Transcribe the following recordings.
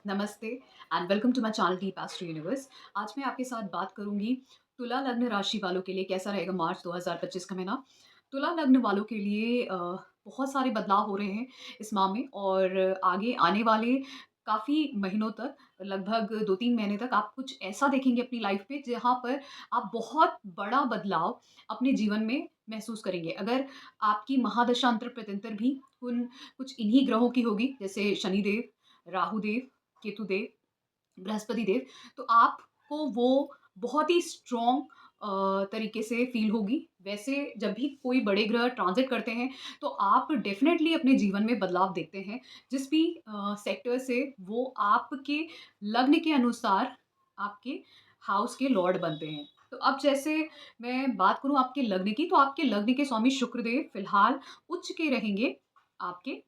नमस्ते and welcome to my channel deep astro universe. आज मैं आपके साथ बात करूंगी तुला लग्न राशि वालों के लिए कैसा रहेगा मार्च 2025 का महीना। तुला लग्न वालों के लिए बहुत सारे बदलाव हो रहे हैं इस माह में और आगे आने वाले काफ़ी महीनों तक लगभग 2-3 महीने तक आप कुछ ऐसा देखेंगे अपनी लाइफ पे जहाँ पर आप बहुत बड़ा बदलाव अपने जीवन में महसूस करेंगे। अगर आपकी महादशांतर प्रत्यंतर भी उन कुछ इन्हीं ग्रहों की होगी जैसे शनिदेव, राहुदेव, केतुदेव, बृहस्पतिदेव, तो आपको वो बहुत ही स्ट्रॉन्ग तरीके से फ़ील होगी। वैसे जब भी कोई बड़े ग्रह ट्रांज़िट करते हैं, तो आप डेफ़िनेटली अपने जीवन में बदलाव देखते हैं। जिस भी सेक्टर से वो आपके लग्न के अनुसार आपके हाउस के लॉर्ड बनते हैं। तो अब जैसे मैं बात करूँ आपके लग्न की, तो आपके लग्न के स्वामी शुक्रदेव फ़िलहाल उच्च के रहेंगे आपके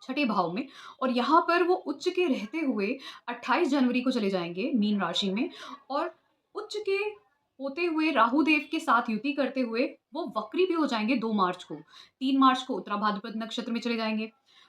छठे भाव में और यहाँ पर वो उच्च के रहते हुए 28 जनवरी को चले जाएँगे मीन राशि में और उच्च के होते हुए राहु देव के साथ युति करते हुए वो वक्री भी हो जाएँगे 2 मार्च को। 3 मार्च को उत्तरा भाद्रपद नक्षत्र में चले जाएँगे।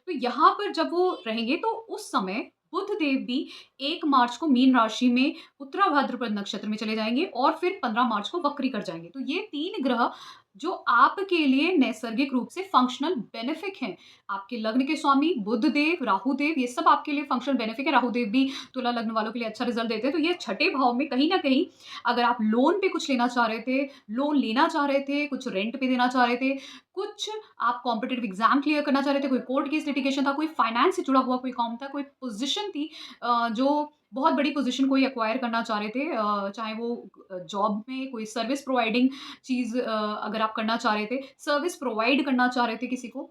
तो यहाँ पर जब वो रहेंगे तो उस समय बुध देव भी 1 मार्च को मीन राशि में उत्तरा भाद्रपद नक्षत्र में चले जाएँगे और फिर 15 मार्च को वक्री कर जाएँगे। तो ये 3 ग्रह जो आपके लिए नैसर्गिक रूप से फंक्शनल बेनिफिक हैं। आपके लग्न के स्वामी बुधदेव, राहुदेव ये सब आपके लिए फंक्शनल बेनिफिक है। राहुदेव भी तुला लग्न वालों के लिए अच्छा रिज़ल्ट देते हैं। तो ये छठे भाव में कहीं न कहीं अगर आप लोन पे कुछ लेना चाह रहे थे, लोन लेना चाह रहे थे, कुछ रेंट पे देना चाह रहे थे, कुछ आप कॉम्पिटिटिव एग्ज़ाम क्लियर करना चाह रहे थे, कोई कोर्ट केस लिटिगेशन था, कोई फाइनेंस से जुड़ा हुआ कोई काम था, कोई पोज़ीशन थी जो बहुत बड़ी पोज़ीशन कोई एक्वायर करना चाह रहे थे चाहे वो जॉब में कोई सर्विस प्रोवाइडिंग चीज़ अगर आप करना चाह रहे थे, सर्विस प्रोवाइड करना चाह रहे थे किसी को,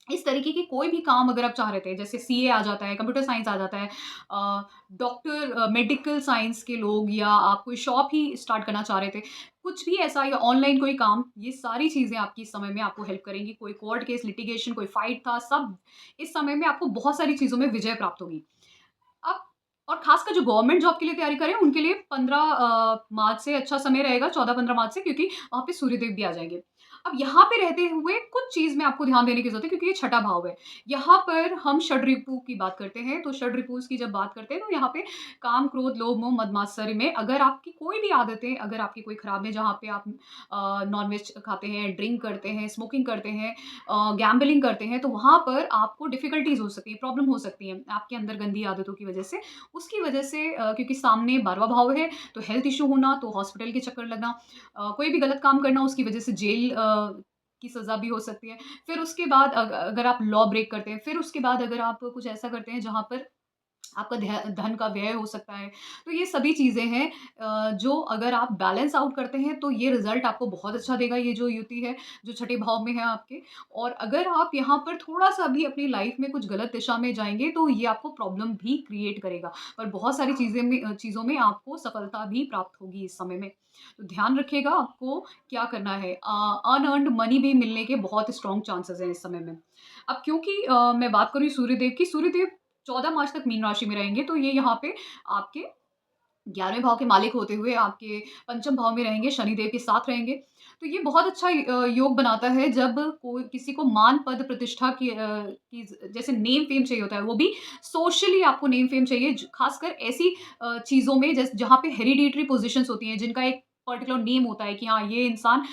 इस तरीके की कोई भी काम अगर आप चाह रहे थे, जैसे सीए आ जाता है, कंप्यूटर साइंस आ जाता है, डॉक्टर मेडिकल साइंस के लोग या आप कोई शॉप ही स्टार्ट करना चाह रहे थे, कुछ भी ऐसा या ऑनलाइन कोई काम, ये सारी चीज़ें आपकी इस समय में आपको हेल्प करेंगी। कोई कोर्ट केस, लिटिगेशन, कोई फाइट था, सब इस समय में आपको बहुत सारी चीज़ों में विजय प्राप्त होगी। अब और ख़ासकर जो गवर्नमेंट जॉब के लिए तैयारी कर रहे हैं, उनके लिए 15 मार्च से अच्छा समय रहेगा, 14-15 मार्च से क्योंकि वहाँ पे सूर्यदेव भी आ जाएँगे। अब यहाँ पे रहते हुए कुछ चीज़ में आपको ध्यान देने की ज़रूरत है क्योंकि ये छठा भाव है। यहाँ पर हम षड्रिपु की बात करते हैं, तो षड्रिपुज़ की जब बात करते हैं, तो यहाँ पे काम, क्रोध, लोभ, मोह, मद, मात्सर्य में अगर आपकी कोई भी आदतें अगर आपकी कोई खराब है, जहाँ पे आप नॉन-वेज खाते हैं, ड्रिंक करते हैं, स्मोकिंग करते हैं, गैम्बलिंग करते हैं, तो वहाँ पर आपको डिफ़िकल्टीज़ हो सकती है, प्रॉब्लम हो सकती है, आपके अंदर गंदी आदतों की वजह से। उसकी वजह से क्योंकि सामने 12वाँ भाव है, तो हेल्थ इश्यू होना, तो हॉस्पिटल के चक्कर लगना, कोई भी गलत काम करना, उसकी वजह से जेल की सज़ा भी हो सकती है। फिर उसके बाद अगर आप लॉ ब्रेक करते हैं, फिर उसके बाद अगर आप कुछ ऐसा करते हैं जहाँ पर आपका धन का व्यय हो सकता है। तो ये सभी चीज़ें हैं जो अगर आप बैलेंस आउट करते हैं तो ये रिज़ल्ट आपको बहुत अच्छा देगा ये जो युति है, जो छठे भाव में है आपके। और अगर आप यहाँ पर थोड़ा-सा भी अपनी लाइफ़ में कुछ गलत दिशा में जाएँगे तो ये आपको प्रॉब्लम भी क्रिएट करेगा। पर बहुत सारी चीज़ों में आपको सफलता भी प्राप्त होगी इस समय में। तो ध्यान रखिएगा आपको क्या करना है। अनअर्न्ड मनी भी मिलने के बहुत स्ट्रॉन्ग चांसेज़ हैं इस समय में। अब क्योंकि मैं बात करूँ सूर्यदेव की, सूर्यदेव 14 मार्च तक मीन राशि में रहेंगे, तो ये यहाँ पे आपके 11वें भाव के मालिक होते हुए आपके पंचम भाव में रहेंगे, शनिदेव के साथ रहेंगे। तो ये बहुत अच्छा योग बनाता है जब कोई किसी को मान, पद, प्रतिष्ठा की जैसे नेम फेम चाहिए होता है, वो भी सोशली आपको नेम फेम चाहिए ख़ासकर ऐसी चीज़ों में जहाँ पे हेरिडिटरी पोज़ीशंस होती हैं, जिनका एक पर्टिकुलर नेम होता है कि हाँ, ये इंसान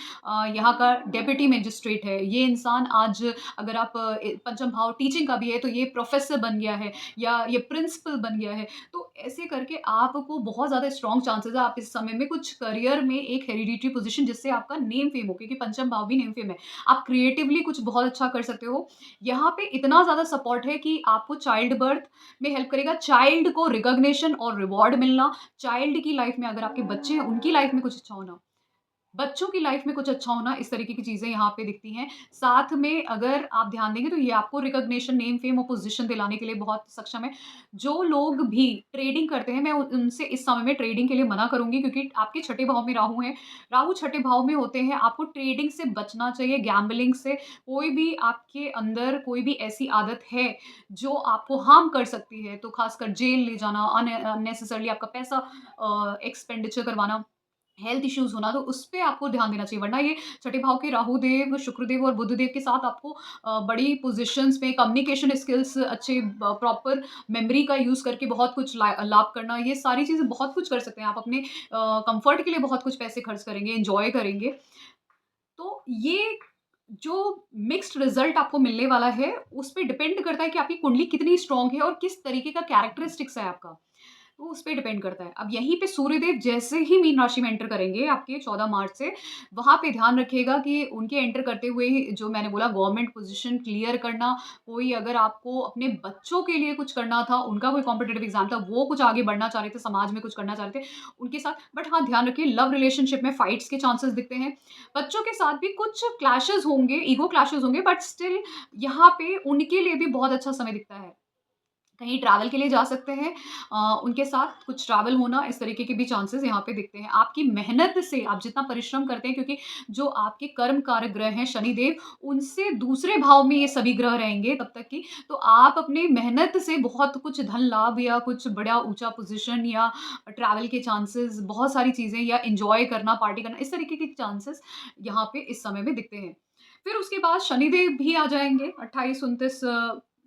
यहाँ का डेप्यूटी मजिस्ट्रेट है, ये इंसान आज अगर आप पंचम भाव टीचिंग का भी है, तो ये प्रोफ़ेसर बन गया है या ये प्रिंसिपल बन गया है। तो ऐसे करके आपको बहुत ज़्यादा स्ट्रॉन्ग चांसेस है आप इस समय में कुछ करियर में एक हेरिडिटरी पोजीशन जिससे आपका नेम फेम हो क्योंकि पंचम भाव भी नेम फेम है। आप क्रिएटिवली कुछ बहुत अच्छा कर सकते हो। यहाँ पे इतना ज़्यादा सपोर्ट है कि आपको चाइल्ड बर्थ में हेल्प करेगा, चाइल्ड को रिकॉग्निशन और रिवॉर्ड मिलना, चाइल्ड की लाइफ में अगर आपके बच्चे हैं उनकी लाइफ में कुछ अच्छा होना। बच्चों की लाइफ में कुछ अच्छा होना, इस तरीके की चीज़ें यहाँ पे दिखती हैं। साथ में अगर आप ध्यान देंगे तो ये आपको रिकॉग्निशन, नेम, फेम और पोज़ीशन दिलाने के लिए बहुत सक्षम है। जो लोग भी ट्रेडिंग करते हैं, मैं उ उनसे इस समय में ट्रेडिंग के लिए मना करूँगी क्योंकि आपके छठे भाव में राहु हैं। राहु छठे भाव में होते हैं, आपको ट्रेडिंग से बचना चाहिए, गैम्बलिंग से। कोई भी आपके अंदर कोई भी ऐसी आदत है, जो आपको हार्म कर सकती है, तो ख़ासकर जेल ले जाना, अननेसेसरीली आपका पैसा एक्सपेंडिचर करवाना हेल्थ इश्यूज़ होना, तो उस पे आपको ध्यान देना चाहिए, वरना ये छठे भाव के राहु देव, शुक्र देव और बुध देव के साथ आपको बड़ी पोज़ीशंस में कम्युनिकेशन स्किल्स अच्छे, प्रॉपर मेमोरी का यूज़ करके बहुत कुछ लाभ करना, ये सारी चीज़ें बहुत कुछ कर सकते हैं। आप अपने कम्फ़र्ट के लिए बहुत कुछ पैसे खर्च करेंगे, एन्जॉय करेंगे। तो ये जो मिक्स्ड रिज़ल्ट आपको मिलने वाला है, उस पे डिपेंड करता है कि आपकी कुंडली कितनी स्ट्रॉन्ग है और किस तरीके का कैरेक्टरिस्टिक्स है आपका। तो उस पे डिपेंड करता है। अब यहीं पे सूर्यदेव जैसे ही मीन राशि में एंटर करेंगे आपके 14 मार्च से, वहाँ पे ध्यान रखिएगा कि उनके एंटर करते हुए ही जो मैंने बोला गवर्नमेंट पोज़ीशन क्लियर करना, कोई अगर आपको अपने बच्चों के लिए कुछ करना था, उनका कोई कॉम्पिटिटिव एग्ज़ाम था, वो कुछ आगे बढ़ना चाह रहे थे, समाज में कुछ करना चाह रहे थे, उनके साथ बट हाँ, ध्यान रखिए लव रिलेशनशिप में फाइट्स के चांसेस दिखते हैं। बच्चों के साथ भी कुछ क्लैशेज़ होंगे, ईगो क्लैशेज़ होंगे बट स्टिल यहाँ पे उनके लिए भी बहुत अच्छा समय दिखता है। कहीं ट्रैवल के लिए जा सकते हैं, उनके साथ कुछ ट्रैवल होना, इस तरीके के भी चांसेस यहाँ पे दिखते हैं। आपकी मेहनत से आप जितना परिश्रम करते हैं, क्योंकि जो आपके कर्म कारक ग्रह हैं शनिदेव, उनसे दूसरे भाव में ये सभी ग्रह रहेंगे तब तक की, तो आप अपनी मेहनत से बहुत कुछ धन लाभ या कुछ बड़ा ऊँचा पोज़ीशन या ट्रैवल के चांसेस, बहुत सारी चीज़ें या एन्जॉय करना, पार्टी करना, इस तरीके के चांसेस यहाँ पे इस समय में दिखते हैं। फिर उसके बाद शनिदेव भी आ जाएँगे 28-29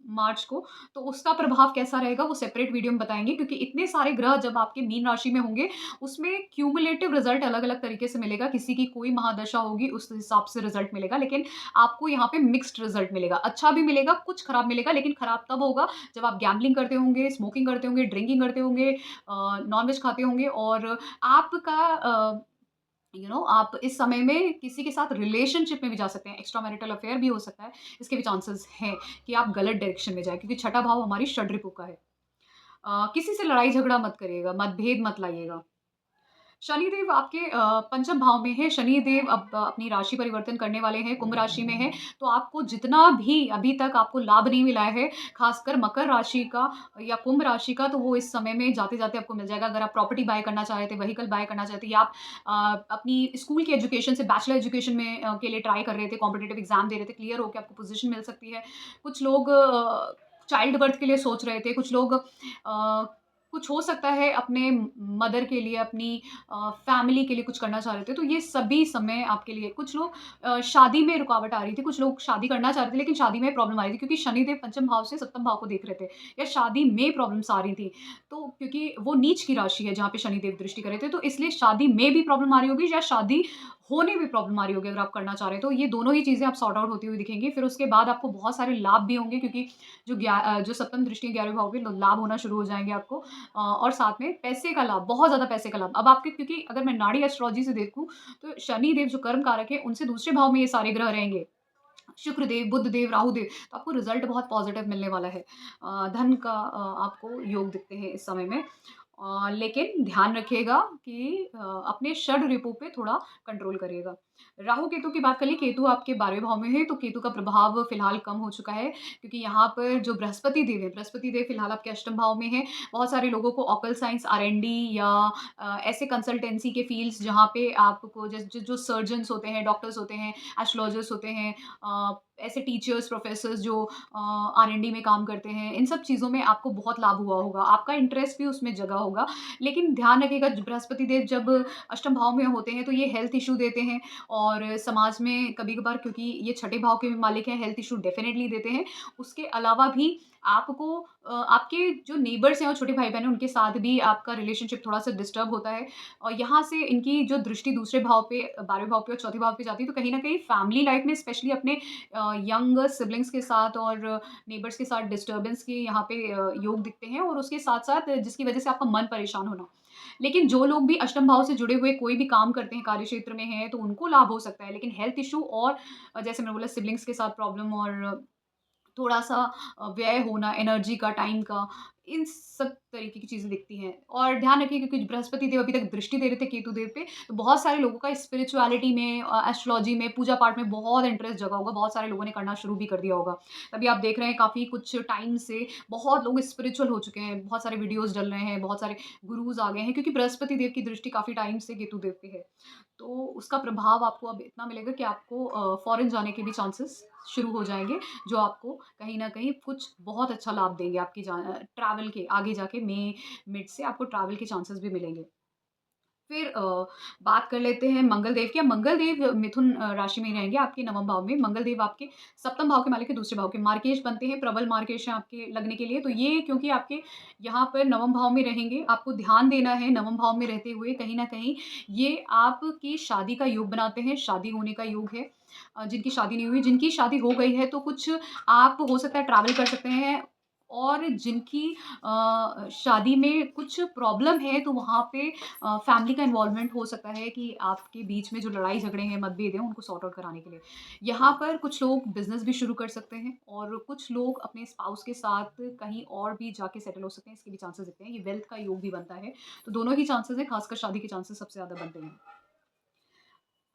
मार्च को, तो उसका प्रभाव कैसा रहेगा वो सेपरेट वीडियो में बताएँगे, क्योंकि इतने सारे ग्रह जब आपके मीन राशि में होंगे, उसमें क्यूमुलेटिव रिज़ल्ट अलग-अलग तरीके से मिलेगा। किसी की कोई महादशा होगी, उस हिसाब से रिज़ल्ट मिलेगा, लेकिन आपको यहाँ पे मिक्स्ड रिज़ल्ट मिलेगा। अच्छा भी मिलेगा, कुछ खराब मिलेगा, लेकिन खराब तब होगा जब आप गैम्बलिंग करते होंगे, स्मोकिंग करते होंगे, ड्रिंकिंग करते होंगे, नॉन-वेज खाते होंगे और आपका आप इस समय में किसी के साथ रिलेशनशिप में भी जा सकते हैं, एक्स्ट्रा मैरिटल अफेयर भी हो सकता है। इसके भी चांसेस हैं कि आप गलत डायरेक्शन में जाएँ, क्योंकि छठा भाव हमारी षड्रिपु का है। किसी से लड़ाई झगड़ा मत करिएगा, मतभेद मत लाइएगा। शनिदेव आपके पंचम भाव में है, शनिदेव अब अपनी राशि परिवर्तन करने वाले हैं, कुंभ राशि में हैं, तो आपको जितना भी अभी तक आपको लाभ नहीं मिला है, खासकर मकर राशि का या कुंभ राशि का, तो वो इस समय में जाते-जाते आपको मिल जाएगा। अगर आप प्रॉपर्टी बाय करना चाह रहे थे, व्हीकल बाय करना चाहते या आप अपनी स्कूल की एजुकेशन से बैचलर एजुकेशन में के लिए ट्राई कर रहे थे, कॉम्पिटिटिव एग्ज़ाम दे रहे थे, क्लियर होके आपको पोज़ीशन मिल सकती है। कुछ लोग चाइल्ड बर्थ के लिए सोच रहे थे, कुछ लोग कुछ हो सकता है अपने मदर के लिए, अपनी फैमिली के लिए कुछ करना चाह रहे थे, तो ये सभी समय आपके लिए कुछ लोग शादी में रुकावट आ रही थी, कुछ लोग शादी करना चाह रहे थे लेकिन शादी में प्रॉब्लम आ रही थी क्योंकि शनिदेव पंचम भाव से सप्तम भाव को देख रहे थे या शादी में प्रॉब्लम्स आ रही थी। तो क्योंकि वो नीच की राशि है जहाँ पे शनिदेव दृष्टि कर रहे थे, तो इसलिए शादी में भी प्रॉब्लम आ रही होगी या शादी होने में प्रॉब्लम आ रही होगी अगर आप करना चाह रहे हैं, तो ये दोनों ही चीज़ें आप सॉर्ट आउट होती हुई दिखेंगी। फिर उसके बाद आपको बहुत सारे लाभ भी होंगे क्योंकि जो सप्तम दृष्टि 11वें भाव के लाभ होना शुरू हो जाएँगे आपको। और साथ में पैसे का लाभ, बहुत ज़्यादा पैसे का लाभ। अब आपके क्योंकि अगर मैं नाड़ी एस्ट्रोलॉजी से देखूँ, तो शनिदेव जो कर्म कारक है, उनसे दूसरे भाव में ये सारे ग्रह रहेंगे। शुक्रदेव, बुधदेव, राहुदेव, तो आपको रिज़ल्ट बहुत पॉज़िटिव मिलने वाला है। धन का आपको योग दिखते हैं इस समय में। लेकिन ध्यान रखिएगा कि अपने षड रिपु पे थोड़ा कंट्रोल करिएगा। राहु केतु की बात करें, केतु आपके 12वें भाव में है, तो केतु का प्रभाव फ़िलहाल कम हो चुका है क्योंकि यहाँ पर जो बृहस्पति देव फ़िलहाल आपके अष्टम भाव में हैं। बहुत सारे लोगों को ऑकल्ट साइंस, आर-एन-डी या ऐसे कंसल्टेंसी के फ़ील्ड्स जहाँ पे आपको जो सर्जन्स होते हैं, डॉक्टर्स होते हैं, एस्ट्रोलॉजर्स होते हैं, ऐसे टीचर्स, प्रोफ़ेसर्स जो आर-एन-डी में काम करते हैं, इन सब चीज़ों में आपको बहुत लाभ हुआ होगा। आपका इंटरेस्ट भी उसमें जगा होगा। लेकिन ध्यान रखिएगा बृहस्पति देव जब अष्टम भाव में होते हैं, तो ये हेल्थ इश्यू देते हैं और समाज में कभी-कभार क्योंकि ये छठे भाव के भी मालिक हैं, हेल्थ इश्यू डेफ़िनेटली देते हैं। उसके अलावा भी आपको आपके जो नेबर्स हैं और छोटे भाई-बहन हैं, उनके साथ भी आपका रिलेशनशिप थोड़ा-सा डिस्टर्ब होता है और यहाँ से इनकी जो दृष्टि दूसरे भाव पे 12वें भाव पे और चौथे भाव पे जाती है, तो कहीं न कहीं फैमिली लाइफ़ में स्पेशली अपने यंग सिबलिंग्स के साथ और नेबर्स के साथ डिस्टर्बेंस के यहाँ पे योग दिखते हैं और उसके साथ-साथ जिसकी वज़ह से आपका मन परेशान होना। लेकिन जो लोग भी अष्टम भाव से जुड़े हुए कोई भी काम करते हैं, कार्यक्षेत्र में हैं, तो उनको लाभ हो सकता है। लेकिन हेल्थ इश्यू और जैसे मैंने बोला सिबलिंग्स के साथ प्रॉब्लम और थोड़ा-सा व्यय होना एनर्जी का, टाइम का, इन सब तरीके की चीज़ें दिखती हैं। और ध्यान रखिए क्योंकि बृहस्पति देव अभी तक दृष्टि दे रहे थे केतु देव पे, तो बहुत सारे लोगों का स्पिरिचुअलिटी में एस्ट्रोलॉजी में, पूजा-पाठ में बहुत इंटरेस्ट जगा होगा, बहुत सारे लोगों ने करना शुरू भी कर दिया होगा। तभी आप देख रहे हैं काफ़ी कुछ टाइम से बहुत लोग स्पिरिचुअल हो चुके हैं, बहुत सारे वीडियोज़ डल रहे हैं, बहुत सारे गुरुज़ आ गए हैं क्योंकि बृहस्पति देव की दृष्टि काफ़ी टाइम से केतु देव पे है। तो उसका प्रभाव आपको अब इतना मिलेगा कि आपको फ़ॉरेन जाने के भी चांसेस शुरू हो जाएँगे, जो आपको कहीं न कहीं कुछ बहुत अच्छा लाभ देंगे आपकी ट्रैवल के आगे जाके मई मिड से आपको ट्रैवल के चांसेस भी मिलेंगे। फिर बात कर लेते हैं मंगल देव की। अब मंगल देव मिथुन राशि में रहेंगे आपके नवम भाव में। मंगल देव आपके सप्तम भाव के मालिक है, दूसरे भाव के। मार्केश बनते हैं, प्रबल मार्केश है आपके लगने के लिए। तो ये क्योंकि आपके यहाँ पर नवम भाव में रहेंगे, आपको ध्यान देना है नवम भाव में रहते हुए कहीं न कहीं ये आपकी शादी का योग बनाते हैं, शादी होने का योग है। जिनकी शादी नहीं हुई, जिनकी शादी हो गई है तो कुछ आप हो सकता है ट्रैवल कर सकते हैं और जिनकी शादी में कुछ प्रॉब्लम है तो वहाँ पे फैमिली का इन्वॉल्वमेंट हो सकता है कि आपके बीच में जो लड़ाई झगड़े हैं, मतभेद हैं, उनको सॉर्ट आउट कराने के लिए। यहाँ पर कुछ लोग बिज़नेस भी शुरू कर सकते हैं और कुछ लोग अपने स्पाउस के साथ कहीं और भी जाके सेटल हो सकते हैं, इसके भी चांसेस दिखते हैं। ये वेल्थ का योग भी बनता है, तो दोनों ही चांसेस हैं, खासकर शादी के चांसेस सबसे ज़्यादा बनते हैं।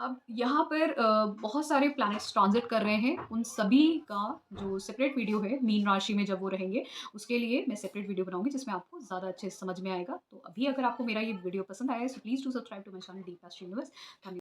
अब यहाँ पर बहुत सारे प्लैनेट्स ट्रांज़िट कर रहे हैं, उन सभी का जो सेपरेट वीडियो है मीन राशि में जब वो रहेंगे, उसके लिए मैं सेपरेट वीडियो बनाऊँगी जिसमें आपको ज़्यादा अच्छे से समझ में आएगा। तो अभी अगर आपको मेरा ये वीडियो पसंद आया है, so please do subscribe to my channel deep astro universe. धन्य